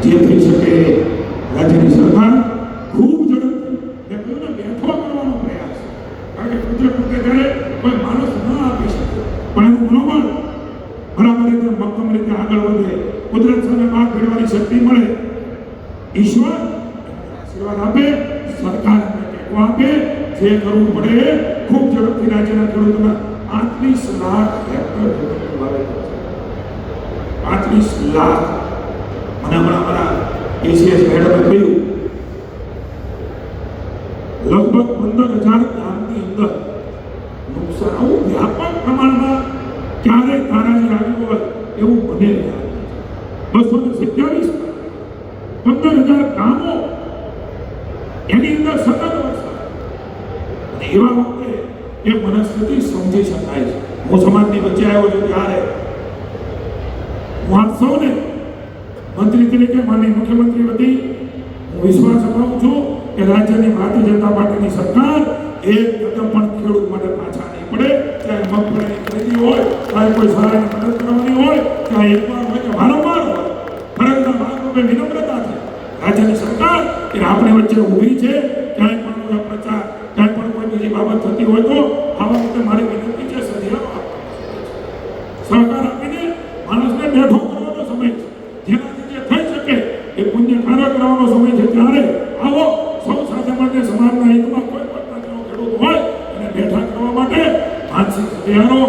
જે થઈ શકે રાજ્યની સરકાર ખૂબ ઝડપથી બેઠો કરવાનો પ્રયાસ, કારણ કે કુદરત જ્યારે કોઈ માણસ ન આપી શકે પણ એનું મનોબળ બરાબર રીતે મક્કમ રીતે આગળ વધે, કુદરત સામે માત ભેળવાની શક્તિ મળે, ઈશ્વર આશીર્વાદ આપે, સરકાર ટેકો આપે, જે કરવું પડે ખૂબ ઝડપથી રાજ્યના ખેડૂતોના 35 લાખ હેક્ટર ખેતરનું વાવેતર છે. 35 લાખ. મને હમણાં અમારા એસીએસ મેડમે કહ્યું લગભગ 15,000 ગામની અંદર નુકસાન આવું વ્યાપક પ્રમાણમાં ક્યારેય તારાજી આવ્યું હોય એવું બને રહ્યા. 227 15,000 ગામો એની અંદર સતત વરસાદ, અને એવા વખતે એ મનસ્થિતિ સમજી શકાય છે. હું સમાજની વચ્ચે આવ્યો છું ત્યારે હું આપ સૌને મંત્રી તરીકે માનનીય મુખ્યમંત્રી વતી હું વિશ્વાસ અપાવું છું કે રાજ્યની ભારતીય જનતા પાર્ટીની સરકાર એક કદમ પણ ખેડૂત માટે પાછા નહીં પડે. ચાહે મગફળીની ખરીદી હોય, ચાહે કોઈ સહાયની મદદ કરવાની હોય, ચાહે એકવાર હોય કે વારંવાર હોય, ફરજના ભાગરૂપે વિનમ્રતા છે. રાજ્યની સરકાર એ આપણી વચ્ચે ઊભી છે. ક્યાંય પણ કોઈ પ્રચાર, ક્યાંય પણ કોઈ બીજી બાબત થતી હોય તો આવા વખતે મારી વિનંતી છે, સહકાર આપીને માણસને બેઠો કરવાનો સમય છે. જેનાથી જે થઈ શકે એ પુણ્ય કાર્ય કરવાનો સમય છે. ત્યારે આવો સૌ સાથે મળીને સમાજના હિતમાં કોઈ પણ ખેડૂત હોય એને બેઠા કરવા માટે માનસિક હથિયારો